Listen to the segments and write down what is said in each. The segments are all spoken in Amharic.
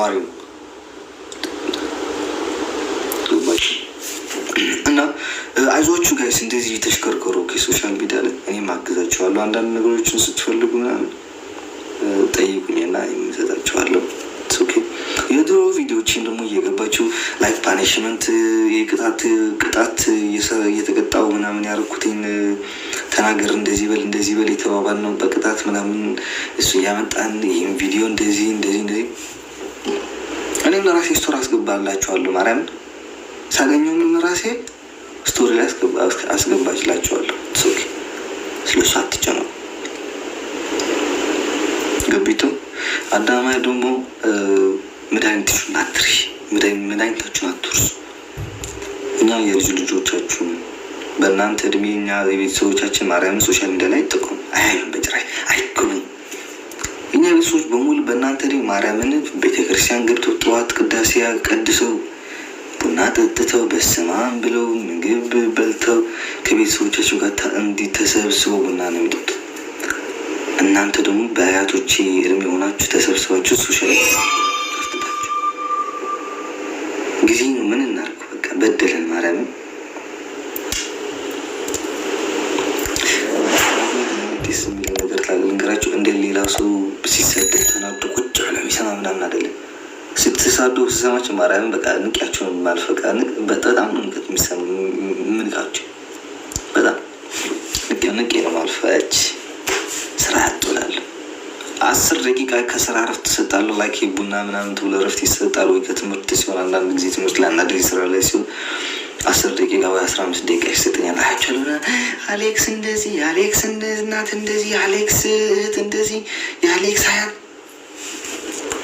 ነዋሪ ነው እና አይዟችሁ ጋይስ እንደዚህ ተሽከርከሩ። ሶሻል ሚዲያ ላይ እኔም አግዛችኋለሁ። አንዳንድ ነገሮችን ስትፈልጉ ምናምን ጠይቁኝና የምሰጣችኋለሁ። የድሮ ቪዲዮዎችን ደግሞ እየገባችሁ ላይክ ፓኒሽመንት ቅጣት እየተቀጣው ምናምን ያደረኩትን ተናገር እንደዚህ በል የተባባል ነው በቅጣት ምናምን እሱ እያመጣን ይህም ቪዲዮ እንደዚህ እኔም ለራሴ ስቶሪ አስገባላችኋለሁ። ማርያምን ሳገኘው ምን ራሴ ስቶሪ ላይ አስገባችላችኋለሁ። ስለሱ አትጨነቁ። ገቢቱ አዳማይ ደግሞ መድኃኒታችሁን አትርሱ። እኛ የልጅ ልጆቻችሁን በእናንተ እድሜ እኛ የቤተሰቦቻችን ማርያምን ሶሻል ሚዲያ ላይ አይጠቀሙ አያዩም፣ በጭራሽ አይገቡም። እኛ ቤተሰቦች በሙሉ በእናንተ እድሜ ማርያምን ቤተክርስቲያን ገብተው ጠዋት ቅዳሴ ቀድሰው ቡና ጠጥተው በስማም ብለው ምግብ በልተው ከቤተሰቦቻቸው ጋር እንዲህ ተሰብስበው ቡና ነው የሚጠጡት። እናንተ ደግሞ በአያቶቼ እድሜ የሆናችሁ ተሰብስባችሁ ሶሻል አፍጥጣችሁ ጊዜ ነው። ምን እናድርግ? በቃ በደለን ማርያምን። ደስ የሚለው ነገር ልንገራችሁ። እንደ ሌላ ሰው ሲሰደድ ተናዶ ቁጭ ብለ የሚሰማ ምናምን አይደለም። ስትሳዱ ስሰማቸው ማርያምን በቃ ንቂያቸውን ማልፈቃ በጣም ነው ንቀት የሚሰማ ምንቃቸው በጣም ንቄ ነው ማልፈች ስራ ያጥላል። 10 ደቂቃ ከስራ ረፍት ትሰጣለሁ። ላይክ ቡና ምናምን ትብሎ ረፍት ይሰጣል። ወይ ከትምህርት ሲሆን አንዳንድ ጊዜ ትምህርት ላይ አንዳንድ ጊዜ ስራ ላይ ሲሆን 10 ደቂቃ ወይ 15 ደቂቃ ይሰጠኛል። አያቸውና አሌክስ እንደዚህ የአሌክስ እናት እንደዚህ የአሌክስ እህት እንደዚህ የአሌክስ አያት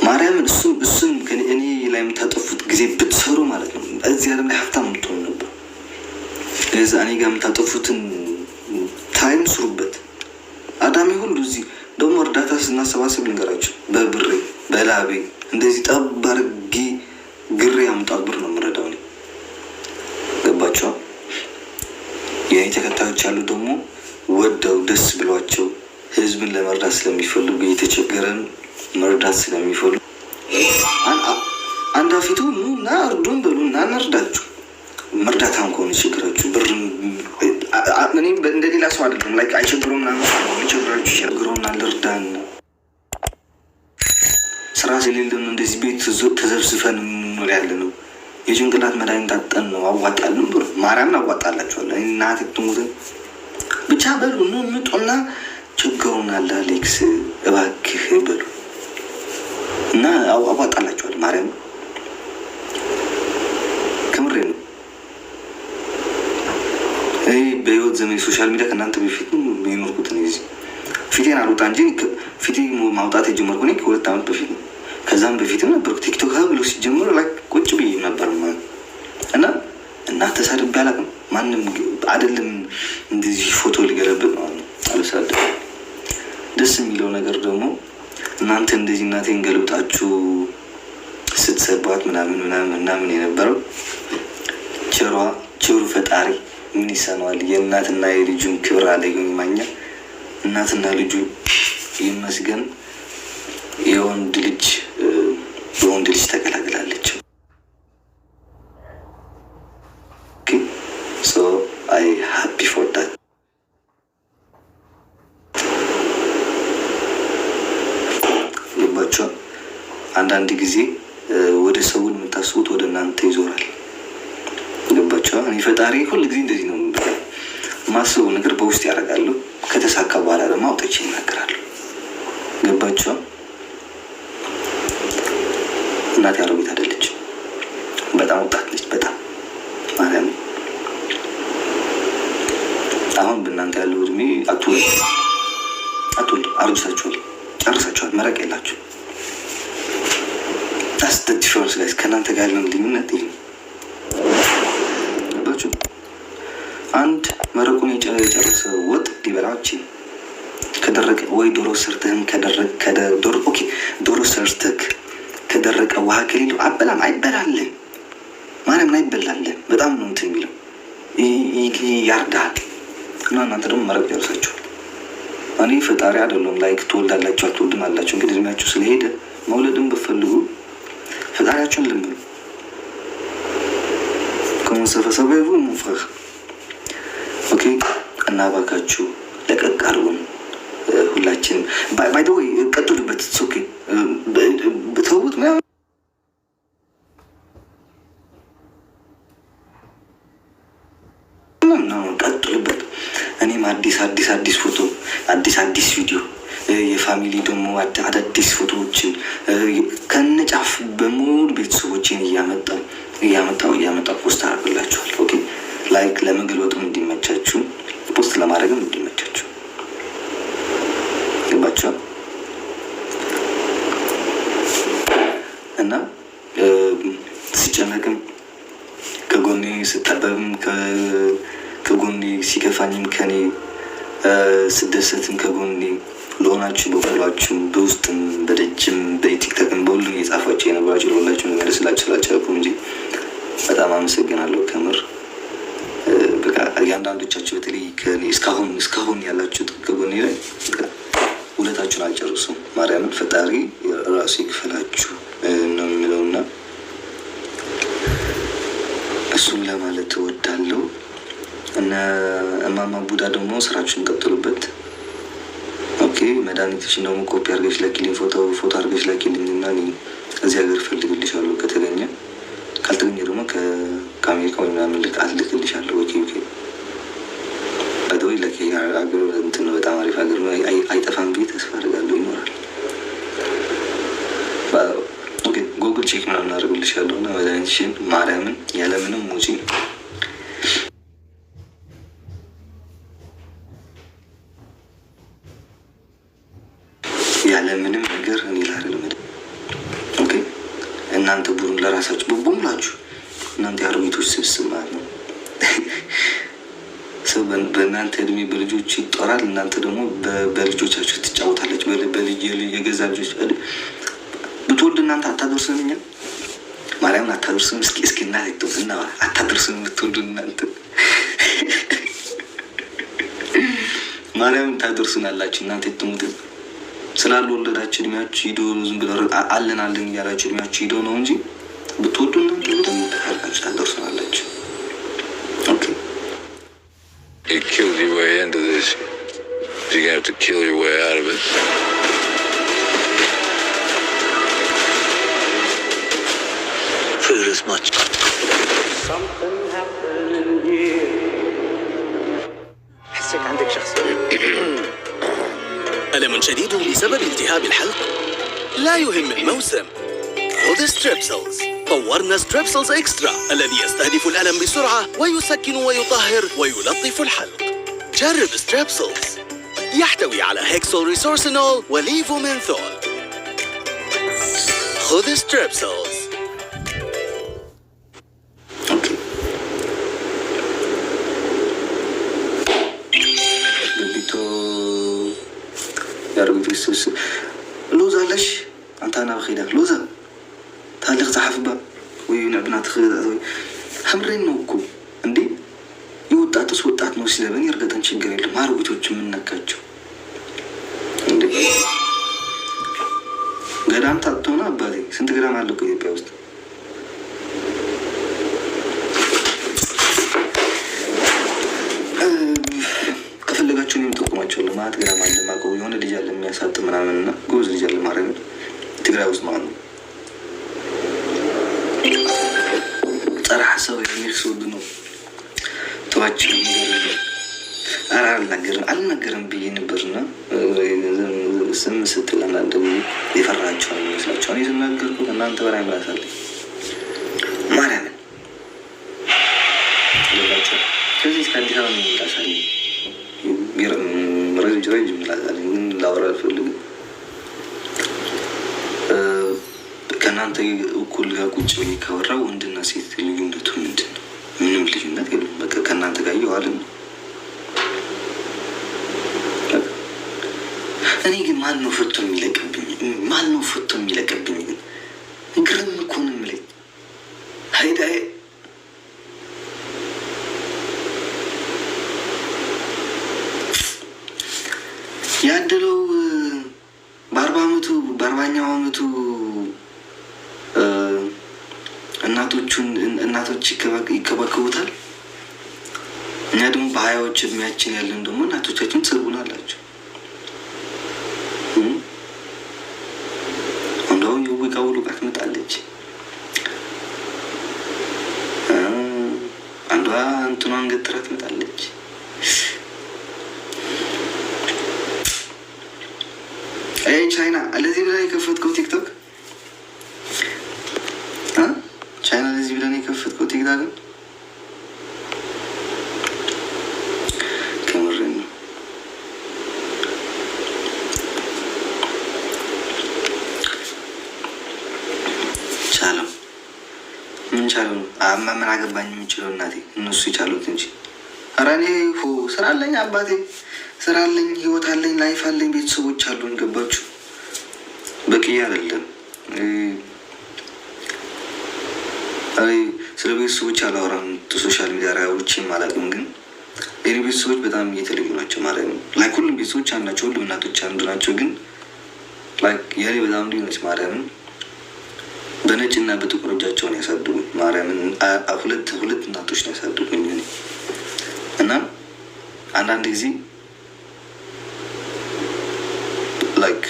ማርያምን እሱም እኔ ላይ የምታጠፉት ጊዜ ብትሰሩ ማለት ነው እዚህ ዓለም ላይ ሀብታም የምትሆኑ ነበር። ለዛ እኔ ጋር የምታጠፉትን ታይም ስሩበት። አዳሜ ሁሉ እዚህ ደግሞ እርዳታ ስናሰባሰብ ልንገራቸው በብሬ በላቤ እንደዚህ ጠብ አድርጌ ግሬ ያምጣ ብር ነው የምረዳው እኔ። ገባቸው? የእኔ ተከታዮች ያሉ ደግሞ ወደው ደስ ብሏቸው ህዝብን ለመርዳት ስለሚፈልጉ የተቸገረን መርዳት ስለሚፈልጉ አንድ አፊቱ እና እርዱን በሉ እና እንርዳችሁ። መርዳታ እንኳን ችግራችሁ ብር እኔ እንደሌላ ሰው አይደለም። ላይክ አይቸግሮ ምናምን ችግራችሁ ችግሮና ልርዳን። ስራ ስለሌለን እንደዚህ ቤት ተዘብስፈን የምንኖር ያለ ነው። የጭንቅላት መድኃኒት አጠን ነው አዋጣልን ብሎ ማርያምን አዋጣላችኋለሁ። እናት ትሙትን ብቻ በሉ ምጡና ችግሩን አለ አሌክስ እባክህ በሉ እና አዋጣላችኋለሁ። ማርያም ከምሬ ነው። በህይወት ዘመን ሶሻል ሚዲያ ከእናንተ በፊት የኖርኩት ነው። ጊዜ ፊቴን አልወጣ እንጂ ፊቴ ማውጣት የጀመርኩ እኔ ከ2 ዓመት በፊት ነው። ከዛም በፊትም ነበርኩ ቲክቶክ ብሎ ሲጀምር ላይ ቁጭ ብዬ ነበር እና እናንተ ተሳድቤ አላውቅም። ማንም አይደለም እንደዚህ ፎቶ ሊገለብጥ ነው አልሳደብ። ደስ የሚለው ነገር ደግሞ እናንተ እንደዚህ እናቴን ገልብጣችሁ ስትሰባት ምናምን የነበረው ቸሩ ፈጣሪ ምን ይሰነዋል? የእናትና የልጁን ክብር አለኝ ማኛ እናትና ልጁ ይመስገን የወንድ ልጅ ተቀላቅላለች። ሶ አይ ሃፒ ፎር ዳት። ገባችኋል? አንዳንድ ጊዜ ወደ ሰውን የምታስቡት ወደ እናንተ ይዞራል። ገባችኋል? እኔ ፈጣሪ ሁል ጊዜ እንደዚህ ነው ማስበው ነገር በውስጥ ያደርጋሉ። ከተሳካ በኋላ ደግሞ አውጥቼ ይናገራሉ። ገባችኋል? እናቴ አሮጊት አይደለች፣ በጣም ወጣት ነች። በጣም ማርያም አሁን በእናንተ ያለው እድሜ አትወልድ አርጅታችኋል፣ ጨርሳችኋል፣ መረቅ የላችሁ። ዲፈረንስ ጋይስ ከእናንተ ጋር ያለው ልዩነት ይህ ነው። ገባችሁ? አንድ መረቁን የጨረሰ ወጥ ሊበላችን ከደረቀ ወይ ዶሮ ሰርተህም ዶሮ ሰርተህ ከደረቀ ውሃ ከሌለው አበላም አይበላልን። ማርያምን አይበላልን። በጣም ነው እንትን የሚለው ያርዳል። እና እናንተ ደግሞ መረቅ ጨርሳችኋል። እኔ ፈጣሪ አይደለም ላይክ ትወልዳላችሁ አትወልድም አላችሁ። እንግዲህ እድሜያችሁ ስለሄደ መውለድም ብፈልጉ ፈጣሪያችሁን ለምኑ። ከመሰፈሰበቡ ሙፈህ ኦኬ። እና ባካችሁ ለቀቅ አድርጉን ሁላችንም። ባይ ዘ ወይ ቀጥሉበት። ኦኬ ተውት ምናምን ቀጥሉበት። እኔም አዲስ ፎቶ አዲስ ቪዲዮ የፋሚሊ ደግሞ አዳዲስ ፎቶዎችን ከነጫፍ በሙሉ ቤተሰቦችን እያመጣው ፖስት አደርግላችኋል። ኦኬ ላይክ ለመገልበጡም እንዲመቻችሁ ፖስት ለማድረግም እንዲመቻችሁ ገባችኋል? እና ሲጨነቅም ከጎኔ ስጠበብም ከጎኔ ሲከፋኝም ከኔ ስደሰትም ከጎኔ ለሆናችሁ በሁላችሁ በውስጥም በደጅም በቲክቶክም በሁሉም የጻፋችሁ የነበራችሁ ለሁላችሁ መመለስላችሁ ስላልቻልኩ እንጂ በጣም አመሰግናለሁ ከምር። በቃ እያንዳንዶቻችሁ በተለይ ከኔ እስካሁን ያላችሁት ከጎኔ ላይ ውለታችሁን አልጨርሱም። ማርያምን ፈጣሪ ራሱ ይክፈላችሁ ነው የሚለውና እሱም ለማለት እወዳለሁ። እና እማማ ቡዳ ደግሞ ስራችሁን ቀጥሉበት። ኦኬ መድኃኒትሽን ደግሞ ኮፒ አድርገሽ ላኪልኝ፣ ፎቶ አድርገሽ ላኪልኝ እና እዚህ ሀገር ፈልግልሻለሁ። ከተገኘ ካልተገኘ ደግሞ ከአሜሪካ ወይ ምናምን ልክልሻለሁ። ኦኬ በደወይ ለኪ ሀገር እንትን ነው፣ በጣም አሪፍ ሀገር ነው። አይጠፋም ብዬ ተስፋ አድርጋለሁ፣ ይኖራል። ኦኬ ጉግል ቼክ ምናምን አድርግልሻለሁ እና መድኃኒትሽን ማርያምን ያለምንም ሙጪ ያለምንም ነገር እኔ ላደርግ። ኦኬ እናንተ ቡድን ለራሳችሁ በሙላችሁ እናንተ የአሮጊቶች ስብስብ ማለት ነው። ሰው በእናንተ እድሜ በልጆች ይጦራል፣ እናንተ ደግሞ በልጆቻችሁ ትጫወታለች። የገዛ ልጆች ብትወልድ እናንተ አታደርስም፣ እኛ ማርያምን አታደርስም። እስኪ እና አታደርስም ብትወልዱ እናንተ ማርያምን ታደርሱናላችሁ። እናንተ የትሙት ስላልወለዳችሁ እድሜያችሁ ሂዶ ዝም ብሎ አለን እያላችሁ እድሜያችሁ ሂዶ ነው እንጂ ብትወዱ እናንተ እንደምታደርጋችሁ ታደርሱናላችሁ። ኦኬ You killed your way into this. You're gonna have to kill your way out of it. Food as much. Something happened here. حسيت عندك شخصية. ألم شديد بسبب التهاب الحلق؟ لا يهم الموسم. خذ ستريبسلز. طورنا ستريبسلز إكسترا الذي يستهدف الألم بسرعة ويسكن ويطهر ويلطف الحلق. جرب ستريبسلز. يحتوي على هيكسول ريسورسينول وليفومينثول. خذ ستريبسلز. لوزة ليش أنت أنا بخيلك لوزة تعلق صحفبا وينعبنا تخيل حمرين نوكو عندي يوطاتس وطات ነው ሲለበን ይርገተን ችግር የለም። አሮጊቶች ምን ነካቸው እንዴ? ገዳም ታጥቶና አባቴ ስንት ግራም አለ እኮ ኢትዮጵያ ውስጥ? ከፈለጋችሁ እኔም ጠቁማቸው ለማት ግራም አለ ማቆ የሆነ ልጅ አለ የሚያሳጥ ምናምን እና ጎበዝ ልጅ አለ ማረም ትግራይ ውስጥ ማለት ነው። ጠራ ሰው የሚርሱድ ነው ተዋቸው ኧረ አልነገርም ብዬ ነበርና ስም ስትል አንዳንድ የፈራቸው ይመስላቸው እኔ ስናገርኩት እናንተ በላይ ምላሳለኝ ማርያምን ለባቸው ከዚህ እስከ አዲስ አበባ ምላሳለኝ ረጅም ምላሳለኝ ግን ላወራ አልፈልግም። ከእናንተ እኩል ጋር ቁጭ ብዬ ካወራ ወንድና ሴት ልዩነቱ ምንድን ነው? ምንም ልዩነት የለም። በቃ ከእናንተ ጋር እየዋልን ነው። እኔ ግን ማን ነው ፈቶ የሚለቅብኝ? ግን ግርም እኮ ነው የምለኝ። ሀይዳዬ ያደለው በ40ኛው አመቱ እናቶች ይከባከቡታል። እኛ ደግሞ በሀያዎች እድሜያችን ያለን ደግሞ እናቶቻችን ትሰሩናላችሁ። እንደውም የውቃውሉ ቃ ትመጣለች። አንዷ እንትኗን ገትራ ትመጣለች። ቻይና ለዚህ ብለን የከፈትከው ቲክቶክ ቻይና ለዚህ ብለን የከፈትከው ቲክቶክ ከምሬን ነው። ቻለው ምን ቻለው ነው ምን አገባኝ የምችለው እናቴ፣ እነሱ ይቻሉት እንጂ። ኧረ እኔ ስራ አለኝ አባቴ፣ ስራ አለኝ፣ ህይወት አለኝ፣ ላይፍ አለኝ፣ ቤተሰቦች አሉን። ገባችሁ? በቂ አይደለም። ስለ ቤተሰቦች አላወራም። ሶሻል ሚዲያ ላይ አውርቼም አላውቅም። ግን የኔ ቤተሰቦች በጣም እየተለዩ ናቸው ማለት ነው። ላይክ ሁሉም ቤተሰቦች አንድ ናቸው፣ ሁሉም እናቶች አንዱ ናቸው። ግን ላይክ የኔ በጣም ልዩ ነች። ማርያምን በነጭና በጥቁር እጃቸውን ያሳድጉኝ። ማርያምን ሁለት እናቶች ነው ያሳድጉኝ እኔ እና አንዳንድ ጊዜ ላይክ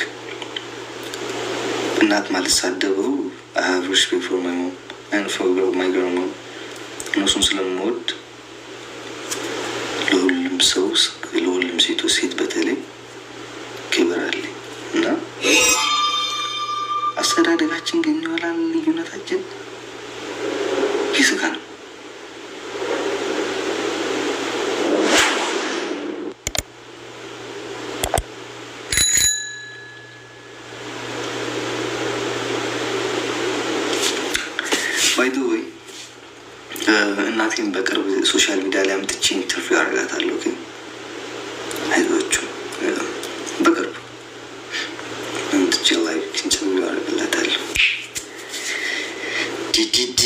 እናት ማለት ሳደበው I have respect for my mom and for my grandma። እነሱን ስለምወድ ለሁሉም ሰው ለሁሉም ሴት በተለይ ክብር አለኝ እና አስተዳደጋችን ግን ይሆናል ልዩነታችን ይስካ ነው። ባይ ዘ ወይ እናቴን በቅርብ ሶሻል ሚዲያ ላይ አምጥቼ ኢንተርቪው አደርጋታለሁ። ግን አይዟችሁ በቅርብ አምጥቼ ላይ ኢንተርቪው አደርግላታለሁ። ዲዲዲ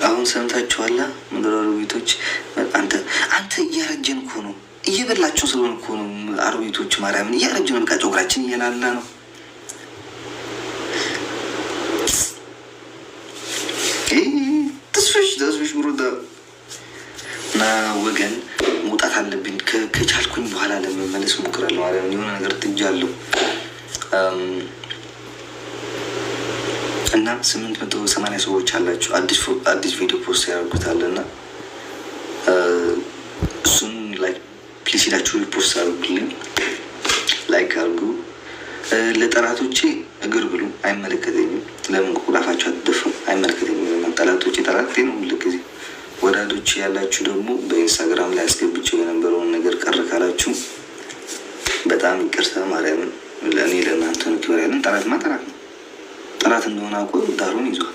አሁን ሰምታችኋላ? ምድር አሮጊቶች አንተ እያረጀን እኮ ነው፣ እየበላችሁ ስለሆነ እኮ ነው። አሮጊቶች ማርያምን እያረጀን በቃ ጨጉራችን እየላላ ነው። ተስፍሽ ብሮዳ እና ወገን መውጣት አለብኝ። ከቻልኩኝ በኋላ ለመመለስ ሞክራለሁ ማለት ነው። የሆነ ነገር ትጃለሁ እና 880 ሰዎች አላችሁ። አዲስ ቪዲዮ ፖስት ያደርጉታል እና እሱን ላይክ ፕሊስ ሄዳችሁ ፖስት አድርጉልኝ፣ ላይክ አድርጉ። ለጠላቶቼ እግር ብሉ፣ አይመለከተኝም። ለምን ቁላፋቸው አትደፍም? አይመለከተኝም። ጠላቶቼ ጠላቴ ነው ሁልጊዜ። ወዳጆች ያላችሁ ደግሞ በኢንስታግራም ላይ አስገብቼው የነበረውን ነገር ቀረ ካላችሁ በጣም ይቅርታ። ማርያምን ለእኔ ለእናንተ ነው ክብር ያለን። ጠላትማ ጠላት ነው። ጠላት እንደሆነ አውቆ ዳሩን ይዟል።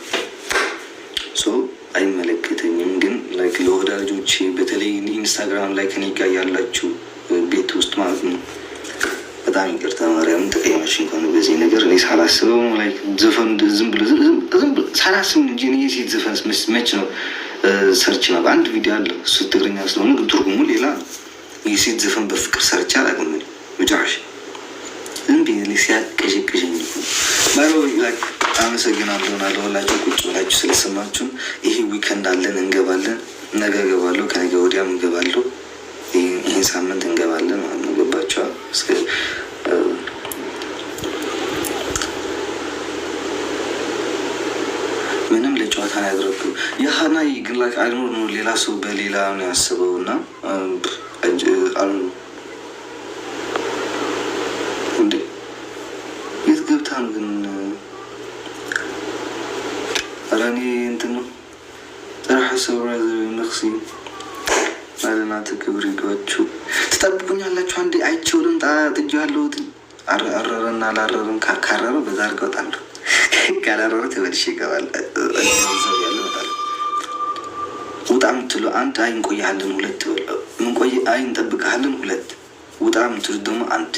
አይመለከተኝም። ግን ላይክ ለወዳጆቼ በተለይ ኢንስታግራም ላይ ከኔ ጋር ያላችሁ ቤት ውስጥ ማለት ነው በጣም ይቅርታ። ማርያምን ተቀይማሽ እንኳን በዚህ ነገር እኔ ሳላስበው ላይክ ዘፈን ዝም ብሎ ሳላስብ እንጂ እኔ የሴት ዘፈን መች ነው ሰርች ነው። አንድ ቪዲዮ አለ እሱ ትግርኛ ስለሆነ ግን ትርጉሙ ሌላ ነው። የሴት ዘፈን በፍቅር ሰርች አላውቅም። መጨረሻ ዝም ብዬ ሲያቀዥቅዥኝ ላይክ አመሰግናለሁ። ለሁላችሁ ቁጭ ብላችሁ ስለሰማችሁን። ይሄ ዊከንድ አለን እንገባለን። ነገ እገባለሁ፣ ከነገ ወዲያም እንገባለሁ። ይህን ሳምንት እንገባለን ማለት ነው። ገባችኋል? ምንም ለጨዋታ ነው ያደረግኩ። የሀናይ ግን ላይክ አይኖር ነው። ሌላ ሰው በሌላ ነው ያስበው እና አሉ እንዴ የት ገብታ ነው ግን? አራኔ እንትን ነው ጠራሐ ሰብራዘ መክሲ አለናት ክብር ይግባችሁ። ትጠብቁኛላችሁ። አንዴ አይቼው ልምጣ። ጥጃ ያለሁት አረረና አላረረም። ካረረ በዛ አርገውጣለሁ፣ ካላረረ ተመልሼ ይገባል። እዛው ያለ እመጣለሁ። ውጣ የምትሉ አንድ፣ አይ እንቆያለን ሁለት፣ ምንቆይ አይ እንጠብቅሃለን ሁለት፣ ውጣ የምትሉት ደግሞ አንድ